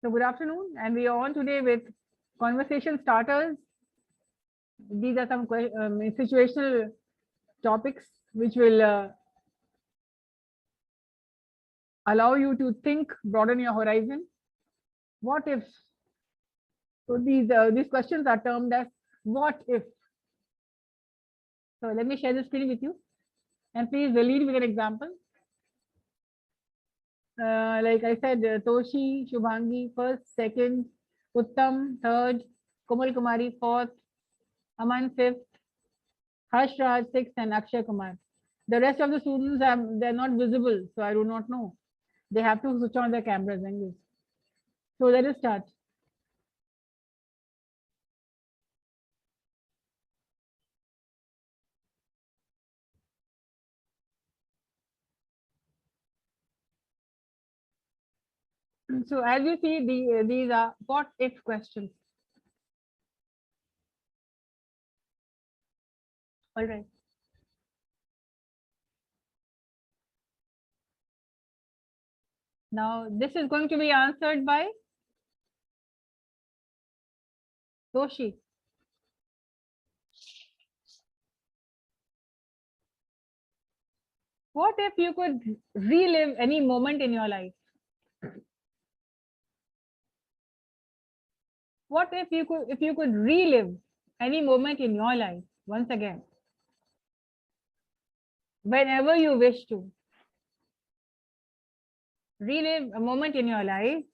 So good afternoon, and we are on today with conversation starters. These are some situational topics which will allow you to think, broaden your horizon. What if? So these questions are termed as what if. So let me share the screen with you, and please lead with an example. Like I said, Toshi, Shubhangi first, second, Uttam third, Komal Kumari fourth, Aman fifth, Harsh Raj sixth, and Akshay Kumar. The rest of the students they're not visible, so I do not know. They have to switch on their cameras and use. So let us start. So as you see, these are what if questions. All right. Now this is going to be answered by Toshi. What if you could relive any moment in your life? What if you could relive any moment in your life once again, whenever you wish to? Relive a moment in your life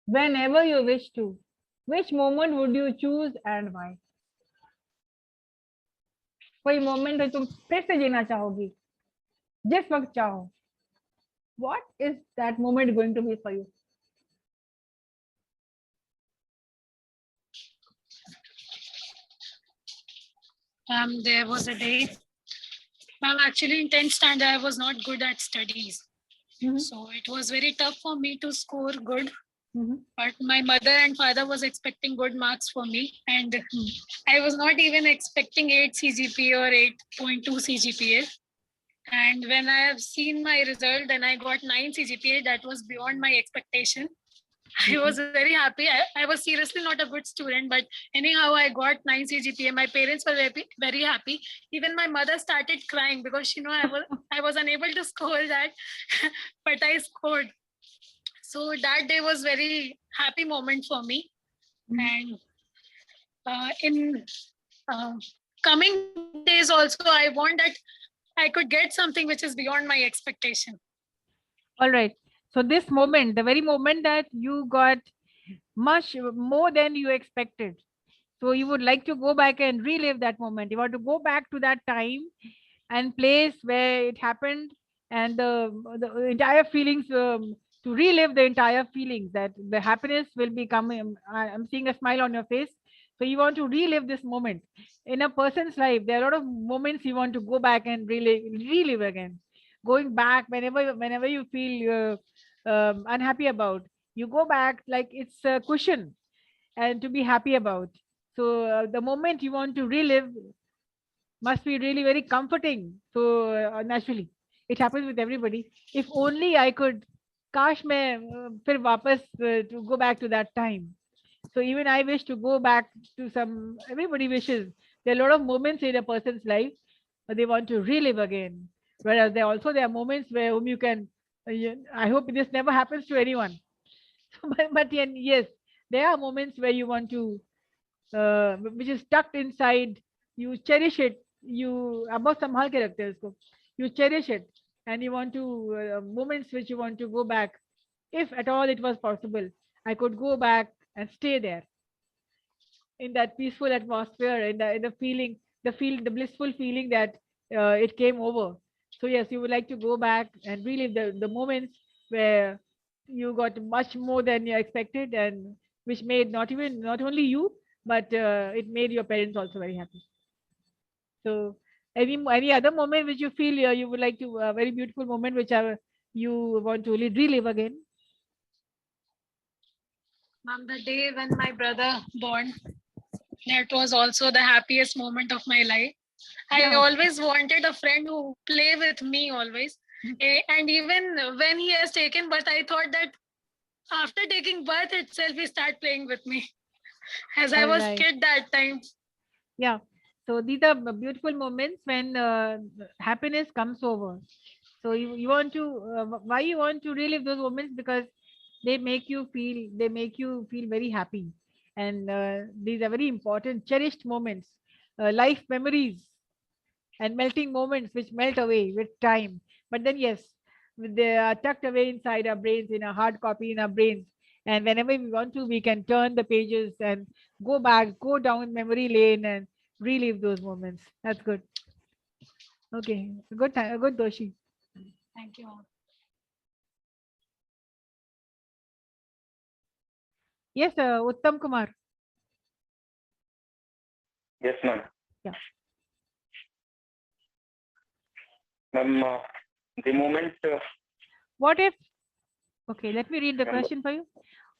whenever you wish to. Which moment would you choose and why? कोई moment है तुम फिर से जीना चाहोगी जिस वक्त चाहो. What is that moment going to be for you? There was a day. Actually, in 10th standard, I was not good at studies. So it was very tough for me to score good. But my mother and father was expecting good marks for me. And I was not even expecting 8 CGPA or 8.2 CGPA. And when I have seen my result, then I got 9 CGPA. That was beyond my expectation. I was very happy. I was seriously not a good student, but anyhow, I got 9 CGPA. My parents were very happy. Even my mother started crying because I was unable to score that, but I scored. So that day was very happy moment for me. And in coming days also, I want that I could get something which is beyond my expectation. All right. So this moment, the very moment that you got much more than you expected. So you would like to go back and relive that moment. You want to go back to that time and place where it happened and the entire feelings, to relive the entire feelings, that the happiness will be coming. I'm seeing a smile on your face. So you want to relive this moment. In a person's life, there are a lot of moments you want to go back and relive again. Going back whenever you feel unhappy about, you go back like it's a cushion and to be happy about. So the moment you want to relive must be really very comforting. So naturally, it happens with everybody. If only I could, kash mein fir wapas to go back to that time. So even I wish to go back to some. Everybody wishes. There are a lot of moments in a person's life they want to relive again. Whereas there are moments where whom you can. I hope this never happens to anyone. But yes, there are moments where you want to, which is tucked inside. You cherish it. You बहुत संभाल के रखते हैं उसको. You cherish it, and you want to moments which you want to go back. If at all it was possible, I could go back and stay there in that peaceful atmosphere, in the feeling, the blissful feeling that it came over. So yes, you would like to go back and relive the moments where you got much more than you expected, and which made not only you, but it made your parents also very happy. So any other moment which you feel you would like to, a very beautiful moment which you want to relive again? The day when my brother born, that was also the happiest moment of my life. I always wanted a friend who play with me always. And even when he has taken birth, I thought that After taking birth itself, he started playing with me as I was kid that time. Yeah. So these are beautiful moments when happiness comes over. So you want to why you want to relive those moments? Because they make you feel very happy, and these are very important, cherished moments, life memories, and melting moments which melt away with time. But then yes, they are tucked away inside our brains, in a hard copy in our brains. And whenever we want to, we can turn the pages and go back, go down memory lane and relive those moments. That's good. Okay, good time, good Doshi. Thank you. Yes, Uttam Kumar. Yes, ma'am. Yeah. Ma'am, the moment. What if? Okay, let me read the question for you.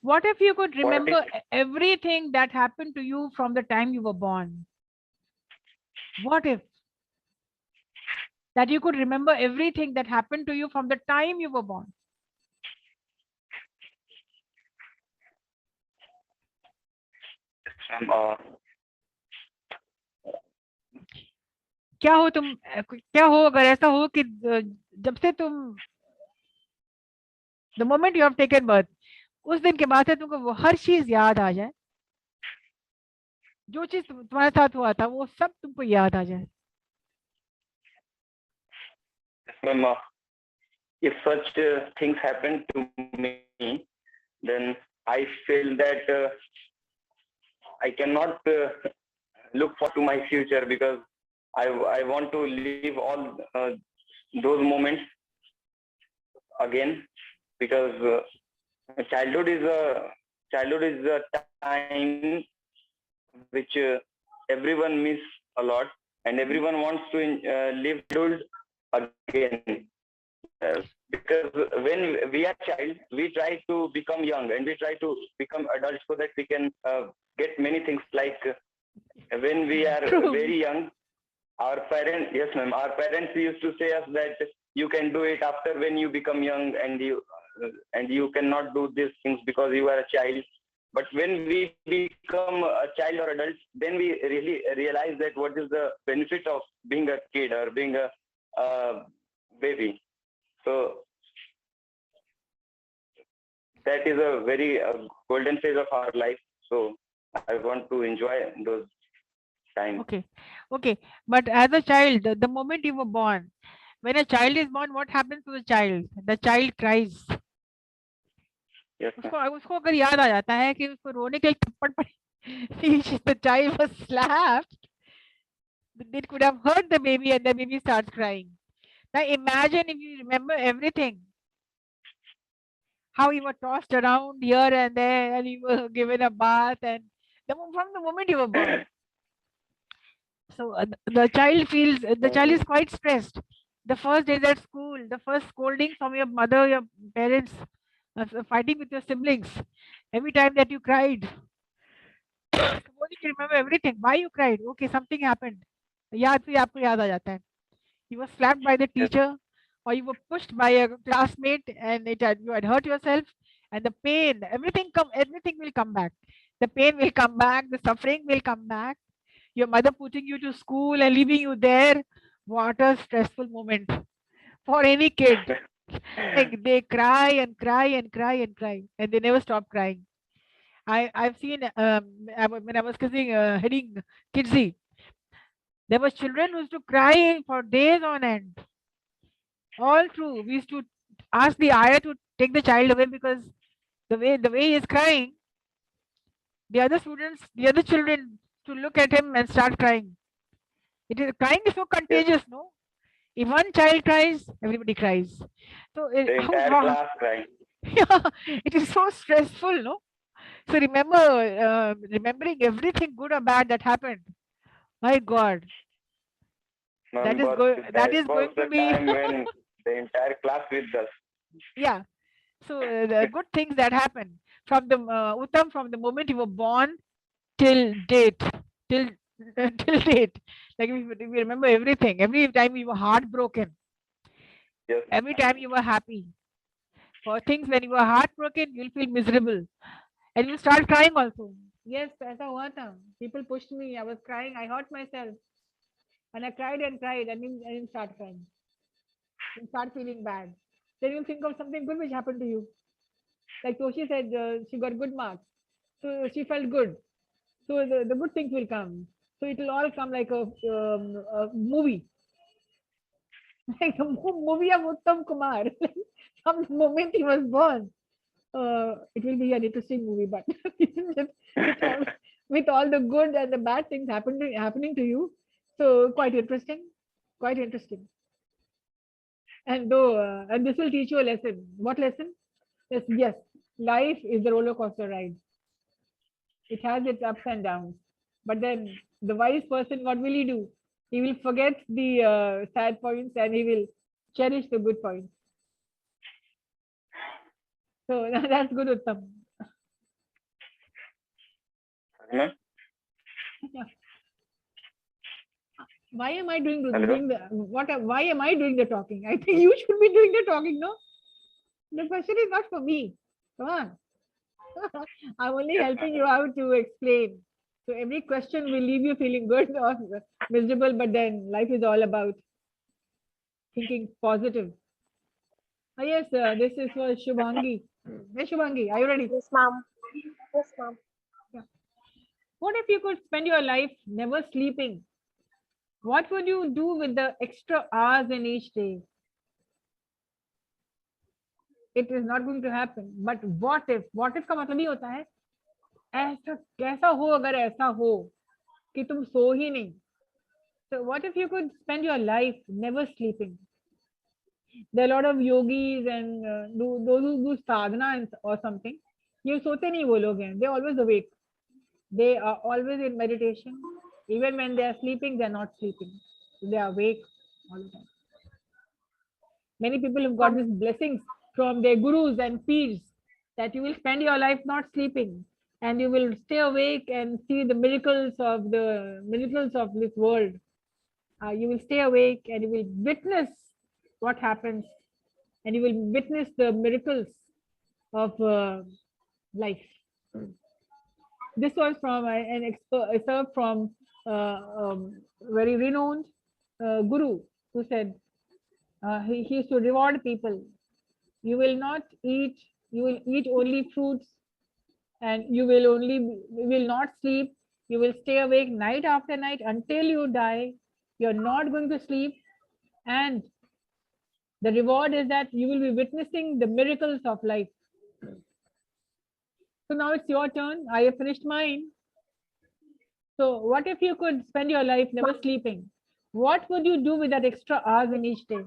What if you could remember everything that happened to you from the time you were born? What if that you could remember everything that happened to you from the time you were born? क्या हो अगर ऐसा हो कि जब से तुम the moment you have taken birth, उस दिन के बाद से तुमको वो हर चीज याद आ जाए, जो चीज तुम्हारे साथ हुआ था वो सब तुमको याद आ जाए. Ma'am, if such things happen to me, then I feel that I cannot look forward to my future, because I want to live all those moments again, because childhood is a time which everyone miss a lot, and everyone wants to live childhood again. Because when we are child, we try to become young and we try to become adults so that we can get many things. Like when we are very young, our parents, yes ma'am, our parents used to say us that you can do it after when you become young, and you cannot do these things because you are a child. But when we become a child or adult, then we really realize that what is the benefit of being a kid or being a baby. So that is a very golden phase of our life. So I want to enjoy those times. Okay. But as a child, the moment you were born, when a child is born, what happens to the child? The child cries. Yes, उसको अगर याद आ जाता है कि उसको रोने के लिए थप्पड़ पड़े, the child was slapped, it could have hurt the baby and the baby starts crying. Now imagine if you remember everything, how you were tossed around here and there and you were given a bath, and from the moment you were born. So the child is quite stressed. The first day at school, the first scolding from your mother, your parents, fighting with your siblings, every time that you cried. Supposing you remember everything, why you cried? Okay, something happened. आपको याद आ जाता है. You were slapped by the teacher, or you were pushed by a classmate, and you had hurt yourself, and the pain, everything will come back. The pain will come back. The suffering will come back. Your mother putting you to school and leaving you there. What a stressful moment for any kid. Like they cry and cry and cry and cry, and they never stop crying. I've seen when I was heading Kidsy, there were children who used to cry for days on end. All true. We used to ask the ayah to take the child away because the way he is crying, the other children to look at him and start crying. Crying is so contagious, no? If one child cries, everybody cries. So the entire class crying. Yeah, it is so stressful, no? So remembering everything good or bad that happened. My God, that is going to be time when the entire class with us. Yeah. So the good things that happen from the Uttam, from the moment you were born till date, till date. Like if you remember everything, every time you were heartbroken, yes, every time you were happy, For things when you are heartbroken, you'll feel miserable and you'll start crying also. Yes, ऐसा हुआ था. People pushed me. I was crying. I hurt myself. And I cried and cried and then start crying. And start feeling bad. Then you think of something good which happened to you. Like Toshi said, she got good marks. So she felt good. So the good things will come. So it will all come like a movie. Like the movie of Uttam Kumar. From the moment he was born. It will be an interesting movie, but with all the good and the bad things happening to you. So quite interesting. Quite interesting. And though, and this will teach you a lesson. What lesson? Yes, life is the roller coaster ride. It has its ups and downs. But then the wise person, what will he do? He will forget the sad points and he will cherish the good points. So that's good, Uttam. Sanjana? Why am I doing why am I doing the talking? I think you should be doing the talking, no? The question is not for me. Come on. I'm only helping you out to explain. So every question will leave you feeling good or miserable, but then life is all about thinking positive. Yes, this is for Shubhangi. Hey, Shubhangi, are you ready? Yes, ma'am. Yes, ma'am. Yeah. What if you could spend your life never sleeping? What would you do with the extra hours in each day? It is not going to happen. But what if? What if का मतलब ही होता है ऐसा कैसा हो अगर ऐसा हो कि तुम सो ही नहीं. So what if you could spend your life never sleeping? There are a lot of yogis and those who do sadhana or something. ये सोते नहीं वो लोग हैं. They're always awake. They are always in meditation. Even when they are sleeping, they are not sleeping. They are awake all the time. Many people have got these blessings from their gurus and peers that you will spend your life not sleeping and you will stay awake and see the miracles of this world. You will stay awake and you will witness what happens and you will witness the miracles of life. This was from an excerpt from very renowned guru who said he used to reward people. You will eat only fruits and you will not sleep. You will stay awake night after night until you die. You're not going to sleep. And the reward is that you will be witnessing the miracles of life. So now it's your turn. I have finished mine. So what if you could spend your life never sleeping? What would you do with that extra hours in each day?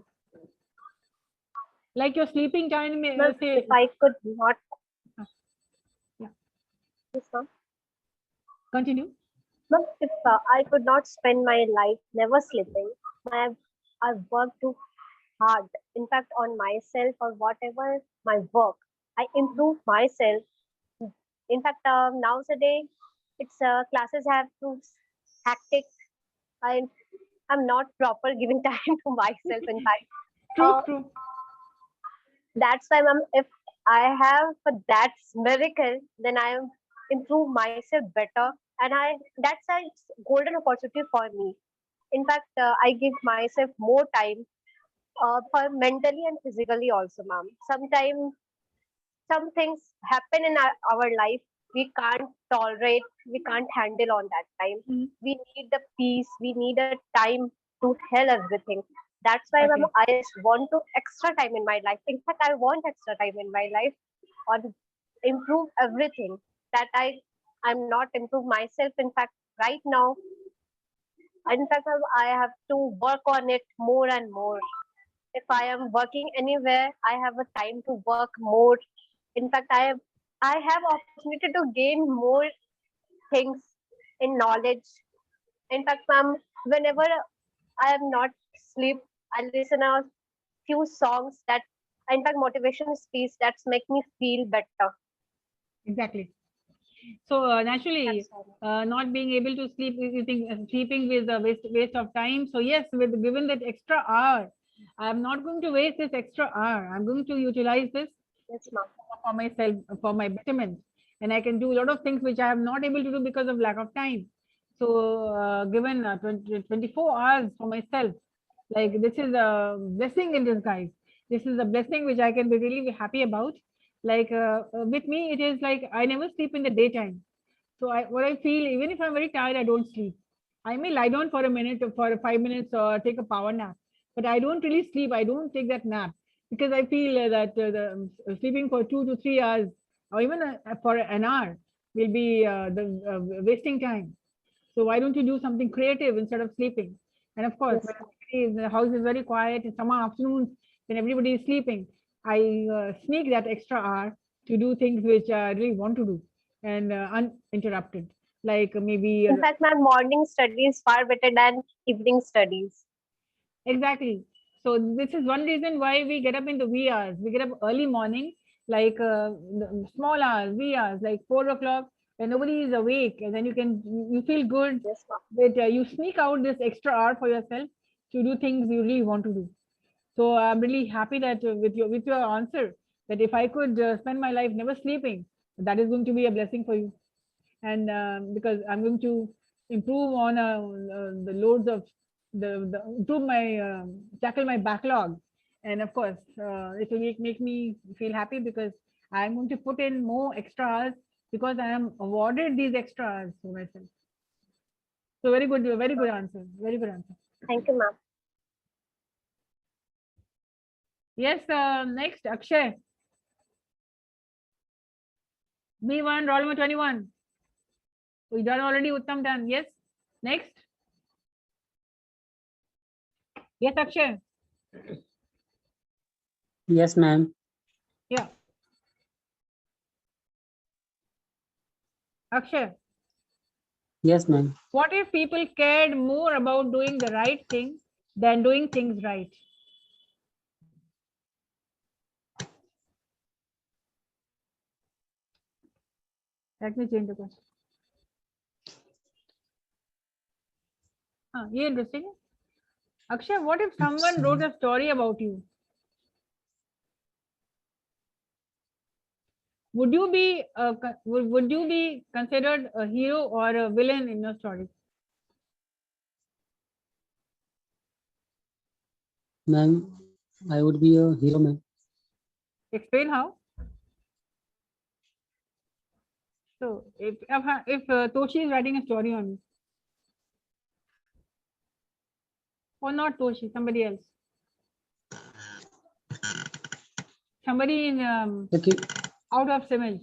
Like your sleeping time, Ma'am, say. if I could not. Yeah. Yes, ma'am. Continue. Ma'am, if I could not spend my life never sleeping, I've worked too hard. In fact, on myself or whatever my work, I improve myself. In fact, nowadays, it's classes have too hectic. I'm not proper giving time to myself. In fact, True. that's why, ma'am, if I have that miracle, then I am improve myself better, and that's a golden opportunity for me. In fact, I give myself more time for mentally and physically also, ma'am. Sometimes some things happen in our life we can't tolerate, we can't handle on that time. We need the peace, we need a time to heal everything. That's why ma'am, I want to extra time in my life. In fact, I want extra time in my life or improve everything that I'm not improve myself. In fact, right now, in fact, I have to work on it more and more. If I am working anywhere, I have a time to work more. In fact, I have opportunity to gain more things in knowledge. In fact, ma'am, whenever I am not sleep, I listen a few songs that, in fact, motivation speech that make me feel better. Exactly. So naturally, not being able to sleep, you think sleeping is a waste of time. So yes, given that extra hour, I'm not going to waste this extra hour. I'm going to utilize this Yes, ma'am. for myself, for my betterment, and I can do a lot of things which I am not able to do because of lack of time. So given 24 hours for myself, like this is a blessing in disguise. This is a blessing which I can be really happy about. Like with me, it is like I never sleep in the daytime. So what I feel, even if I'm very tired, I don't sleep. I may lie down for a minute or for 5 minutes or take a power nap, but I don't really sleep. I don't take that nap because I feel that sleeping for 2 to 3 hours or even for an hour will be wasting time. So why don't you do something creative instead of sleeping? And of course, Yes, when the house is very quiet in summer afternoons when everybody is sleeping, I sneak that extra hour to do things which I really want to do and uninterrupted. Like maybe in fact, my morning study is far better than evening studies. exactly. So this is one reason why we get up in the wee hours. We get up early morning, like small hours, wee hours, like 4 o'clock when nobody is awake, and then you feel good Yes, ma'am. that you sneak out this extra hour for yourself to do things you really want to do. So I'm really happy that with your answer, that if I could spend my life never sleeping, that is going to be a blessing for you. And because I'm going to improve on the loads of the improve my tackle my backlog, and of course it will make me feel happy because I'm going to put in more extra hours because I am awarded these extra hours for myself. So very good answer, very good answer. Thank you, ma'am. Yes, next Akshay, B1 roll number 21. We done already, Uttam done. Yes, next. Yes, Akshay. Yes, ma'am. Yeah, Akshay. Yes, ma'am. What if people cared more about doing the right thing than doing things right? Let me change the question. Yeah, interesting. Akshay, what if someone wrote a story about you? Would you be considered a hero or a villain in your story? Ma'am, I would be a hero, ma'am. Explain how. So if Toshi is writing a story on you, or not Toshi, somebody else, somebody in Okay. out of CIMAGE.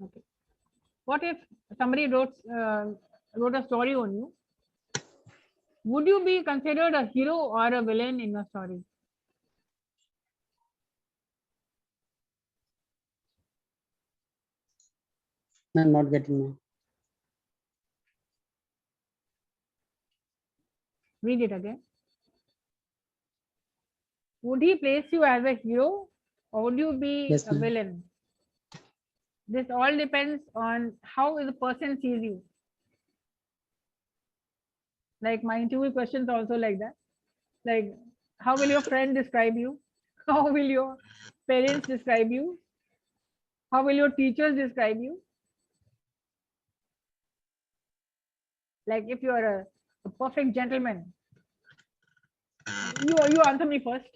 Okay. What if somebody wrote a story on you? Would you be considered a hero or a villain in your story? I'm not getting, ma'am. Read it again. Would he place you as a hero or would you be Yes, a ma'am. villain? This all depends on how the person sees you. Like my interview questions also like that. Like, how will your friend describe you? How will your parents describe you? How will your teachers describe you? Like if you are a perfect gentleman, you answer me first.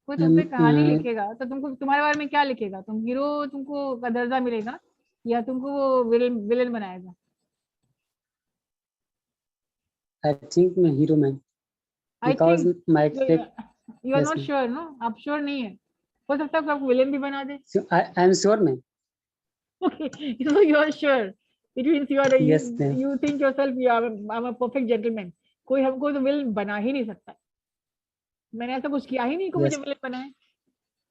कोई तुम पे कहानी Uh, लिखेगा तो तुमको तुम्हारे बारे में क्या लिखेगा? तुम हीरो, तुमको का दर्जा मिलेगा या तुमको वो विलेन बनाएगा? I think मैं hero, ma'am. I Because think my trip. You are Yes, not ma'am. Sure, no आप श्योर नहीं है, हो सकता है आपको विलेन भी बना दे. So I am sure, ma'am. Okay, so you are sure. It means Yes, ma'am. you think yourself you are I'm a perfect gentleman. कोई हमको तो विलेन बना ही नहीं सकता. मैंने ऐसा कुछ किया ही नहीं कि मुझे Yes. विलेन बनाए.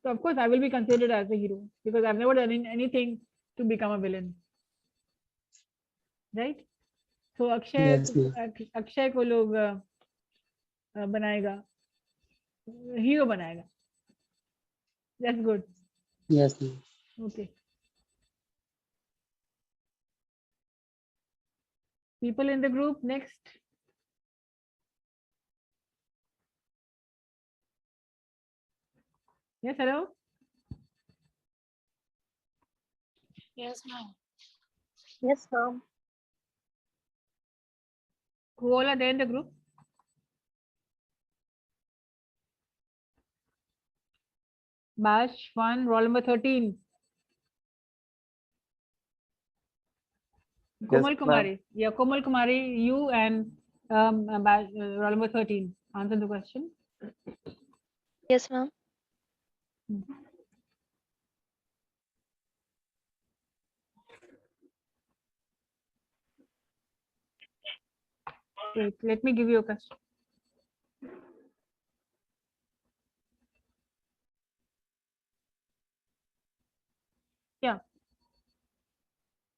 So of course I will be considered as a hero because I've never done anything to become a villain, right? So Yes, ma'am. Akshay को लोग बनाएगा, हीरो बनाएगा. That's good. Yes, ma'am. Okay. People in the group, next. Yes, hello. Yes, ma'am. Yes, ma'am. Who all are there in the group? Bash 1, roll number 13. Komal Kumari. Yeah, Komal Kumari, you and roll number 13. Answer the question. Yes, ma'am. Wait, let me give you a question. Yeah.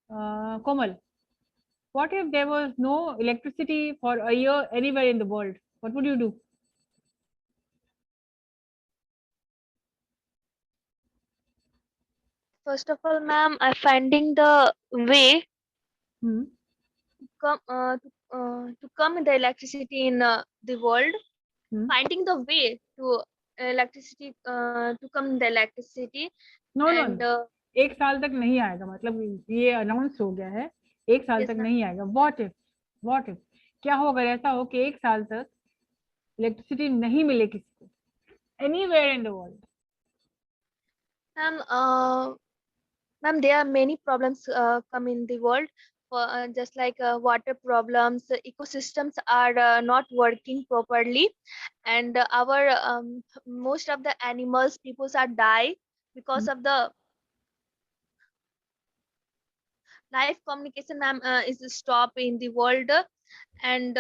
Komal, what if there was no electricity for a year anywhere in the world? What would you do? First of all, ma'am, I'm finding the way Hmm. to come the electricity in the world. Hmm. Finding the way to electricity to come the electricity No, no, and no. एक साल तक नहीं आएगा, मतलब ये announce हो गया है, एक साल yes, तक ma'am. नहीं आएगा. What if क्या हो अगर ऐसा हो कि एक साल तक इलेक्ट्रिसिटी नहीं मिले किसी को anywhere in the world? Ma'am, there are many problems come in the world. Just like water problems, ecosystems are not working properly, and our most of the animals, peoples are die because of the live communication, ma'am, is stopped in the world, and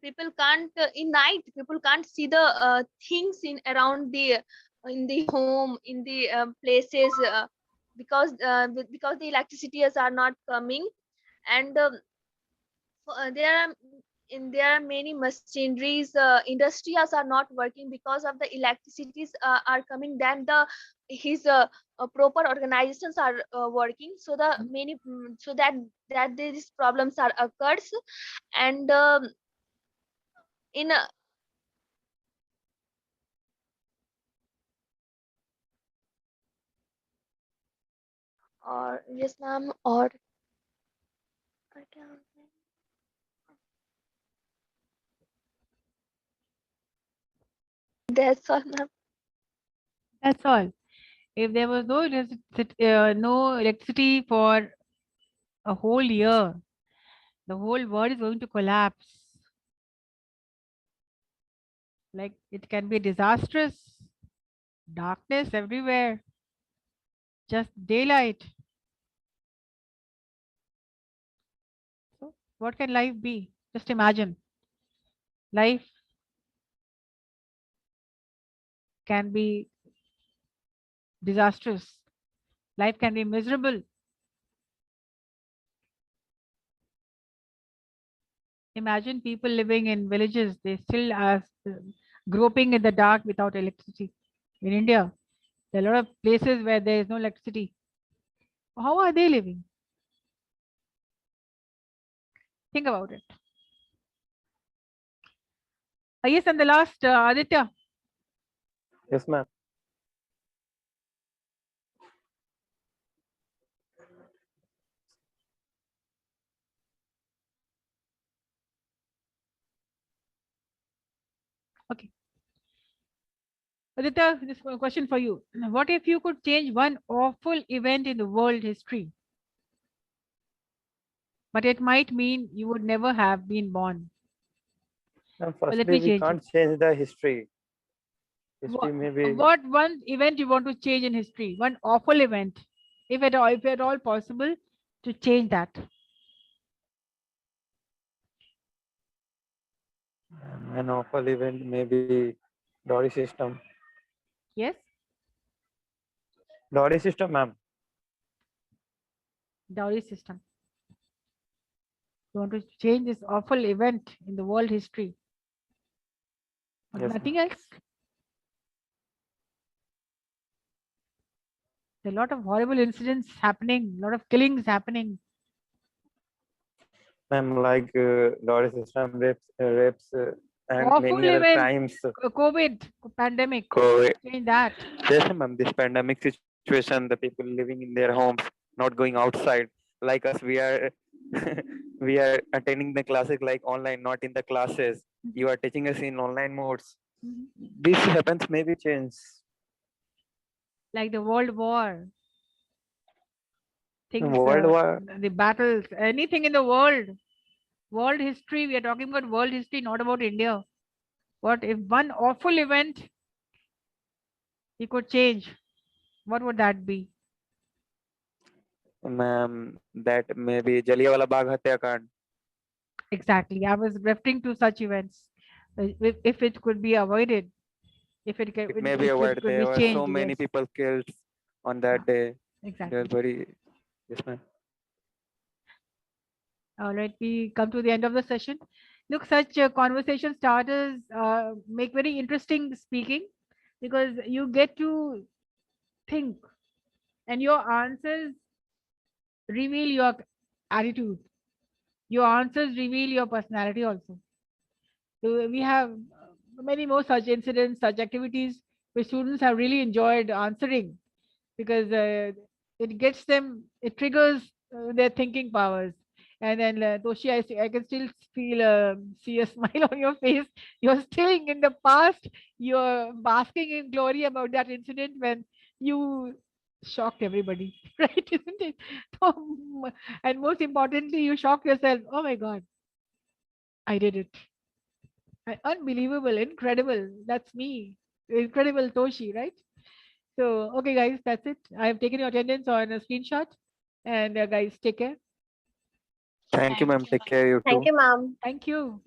people can't in night. People can't see the things in around the in the home in the places because the electricities are not coming, and there are there are many machineries industries are not working because of the electricities are coming, then the his proper organizations are working, so the many so that these problems are occurs, and in or yes, ma'am, or I can't. That's all, ma'am. That's all. If there was no electricity for a whole year, the whole world is going to collapse. Like it can be disastrous, darkness everywhere, just daylight. So, what can life be? Just imagine. Life can be disastrous. Life can be miserable. Imagine people living in villages, they still are groping in the dark without electricity. In India, there are a lot of places where there is no electricity. How are they living? Think about it. Yes, and the last, Aditya. Yes, ma'am. Okay. Aditya, this question for you. What if you could change one awful event in the world history, but it might mean you would never have been born? And So let firstly, me we change can't it. change the history. What, History maybe what one event you want to change in history? One awful event, if at all possible, to change that. an awful event, maybe dowry system. Yes, Dowry system, ma'am. dowry system. You want to change this awful event in the world history, but Yes, nothing else. There are a lot of horrible incidents happening, a lot of killings happening. ma'am, like dowry system, rapes, and awful many other event, crimes. COVID, pandemic, COVID. change that. Yes, ma'am. This pandemic situation, the people living in their homes, not going outside. Like us, we are we are attending the classes like online, not in the classes. You are teaching us in online modes. This happens, maybe change. Like the World War, things, World War. the battles, anything in the world history. We are talking about world history, not about India. What if one awful event you could change? What would that be? Ma'am, that may be Jallianwala Bagh Hatyakand. Exactly. I was referring to such events. If it could be avoided, if it It may be if it avoided. could There be were changed. so many Yes, people killed on that day. They exactly. were very. Yes, ma'am. All right, we come to the end of the session. Look, such conversation starters make very interesting speaking, because you get to think and your answers reveal your attitude. Your answers reveal your personality also. So we have many more such incidents, such activities where students have really enjoyed answering, because it gets them, it triggers their thinking powers. And then Toshi, I can still feel see a smile on your face. You're still in the past. You're basking in glory about that incident when you shocked everybody, right? Isn't it? And most importantly, you shocked yourself. Oh my God, I did it. Unbelievable, incredible. That's me. Incredible Toshi, right? So, okay, guys, that's it. I have taken your attendance on a screenshot. And guys, take care. Thank you, ma'am. Take care, you Thank too. you, ma'am. Thank you.